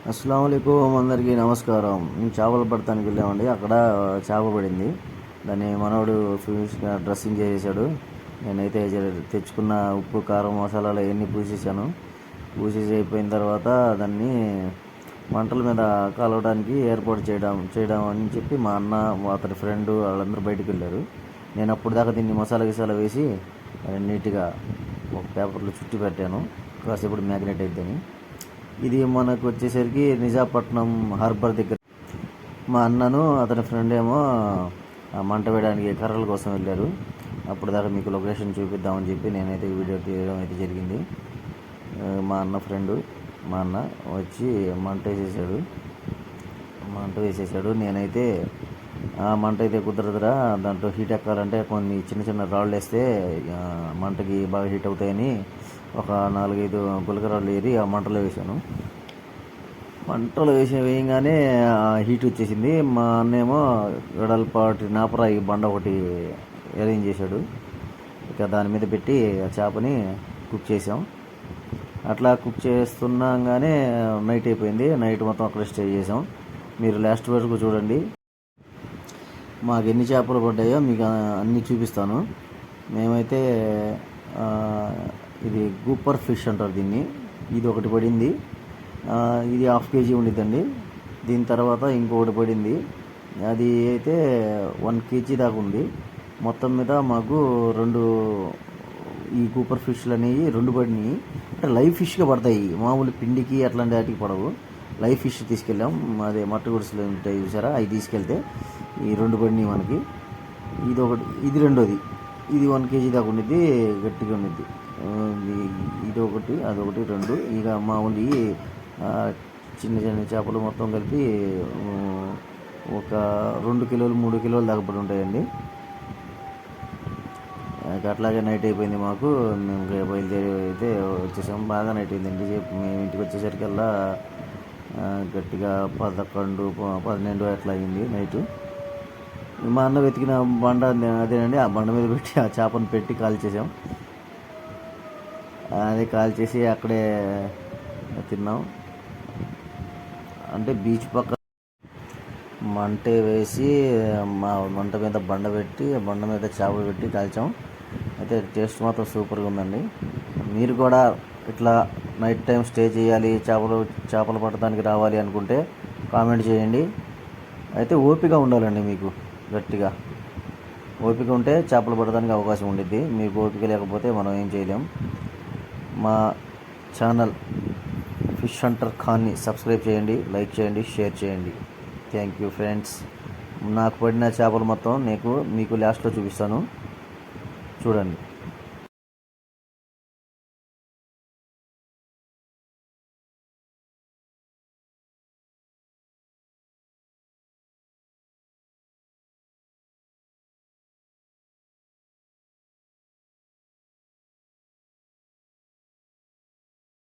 అస్సలాముఅలైకుం, అందరికీ నమస్కారం. మేము చేపలు పడటానికి వెళ్ళామండి. అక్కడ చేప పడింది. దాన్ని మనోడు ఫినిష్గా డ్రెస్సింగ్ చేసేసాడు. నేనైతే తెచ్చుకున్న ఉప్పు, కారం, మసాలాలు అవన్నీ పూసేసాను. పూసేసి అయిపోయిన తర్వాత దాన్ని మంటల మీద కాలవడానికి ఏర్పాటు చేయడం అని చెప్పి మా అన్న, అతని ఫ్రెండ్ వాళ్ళందరూ బయటకు వెళ్ళారు. నేను అప్పుడు దాకా దీన్ని మసాలా వేసి నీట్గా ఒక పేపర్లో చుట్టి పెట్టాను, కాసేపు మ్యాగ్నెట్ అయిద్దని. ఇది మనకు వచ్చేసరికి నిజాపట్నం హార్బర్ దగ్గర. మా అన్నను అతని ఫ్రెండ్ ఏమో మంట వేయడానికి కర్రల కోసం వెళ్ళారు. అప్పుడు దాకా మీకు లొకేషన్ చూపిద్దామని చెప్పి నేనైతే వీడియో తీయడం అయితే జరిగింది. మా అన్న ఫ్రెండు వచ్చి మంట వేసేసాడు. నేనైతే మంట అయితే కుదరదురా, దాంట్లో హీట్ ఎక్కాలంటే కొన్ని చిన్న చిన్న రాళ్ళు వేస్తే మంటకి బాగా హీట్ అవుతాయని ఒక 4-5 గులక రాళ్ళు ఏరి ఆ మంటలో వేసాను. వేయగానే హీట్ వచ్చేసింది. మా అన్నేమో వెడల్పాటి నాపరాయి బండ ఒకటి అరేంజ్ చేశాడు. ఇక దాని మీద పెట్టి ఆ చేపని కుక్ చేసాం. అట్లా కుక్ చేస్తున్నాగానే నైట్ అయిపోయింది. నైట్ మొత్తం అక్కడ స్టే చేసాం. మీరు లాస్ట్ వరకు చూడండి. మాకు ఎన్ని చేపలు పడ్డాయో మీకు అన్నీ చూపిస్తాను. మేమైతే ఇది గూపర్ ఫిష్ అంటారు దీన్ని. ఇది ఒకటి పడింది. ఇది 1/2 kg ఉండిద్దండి. దీని తర్వాత ఇంకొకటి పడింది. అది అయితే 1 kg దాకా ఉంది. మొత్తం మీద మాకు ఈ గూపర్ ఫిష్లు అనేవి 2 పడినాయి. అంటే లైవ్ ఫిష్గా పడతాయి, మామూలు పిండికి అట్లాంటి వాటికి పడవు. లైవ్ ఫిష్ తీసుకెళ్ళాం. అదే మట్టి గుడిసెలు ఉంటాయి చూసారా, అవి తీసుకెళ్తే ఈ 2 పడినాయి మనకి. ఇది రెండోది. ఇది 1 kg దాకా ఉండిద్ది, గట్టిగా ఉండిద్ది. ఇదొకటి, అదొకటి, 2. ఇక మామూలు చిన్న చిన్న చేపలు మొత్తం కలిపి ఒక 2 కిలోలు 3 కిలోలు దాకా పడి ఉంటాయండి. అట్లాగే నైట్ అయిపోయింది మాకు. మేము బయలుదేరి అయితే వచ్చేసాం. బాగా నైట్ అయిందండి. మేము ఇంటికి వచ్చేసరికల్లా గట్టిగా 11, 12 అట్లా అయింది నైటు. మా అన్న వెతికిన బండ అదేనండి. ఆ బండ మీద పెట్టి ఆ చేపను పెట్టి కాల్చేసాం. అది కాల్చేసి అక్కడే తిన్నాం. అంటే బీచ్ పక్క మంట వేసి మంట మీద బండ పెట్టి, బండ మీద చేప పెట్టి కాల్చాం. అయితే టేస్ట్ మాత్రం సూపర్గా ఉందండి. మీరు కూడా ఇట్లా నైట్ టైం స్టే చేయాలి, చేపలు పట్టడానికి రావాలి అనుకుంటే కామెంట్ చేయండి. అయితే ఓపిక ఉండాలండి మీకు. గట్టిగా ఓపిక ఉంటే చేపలు పట్టడానికి అవకాశం ఉండిద్ది. మీకు ఓపిక లేకపోతే మనం ఏం చేయలేం. మా ఛానల్ ఫిష్ హంటర్ ఖాన్ని సబ్స్క్రైబ్ చేయండి, లైక్ చేయండి, షేర్ చేయండి. Thank you friends. నాకు పడిన చేపలు మొత్తం మీకు లాస్ట్లో చూపిస్తాను, చూడండి.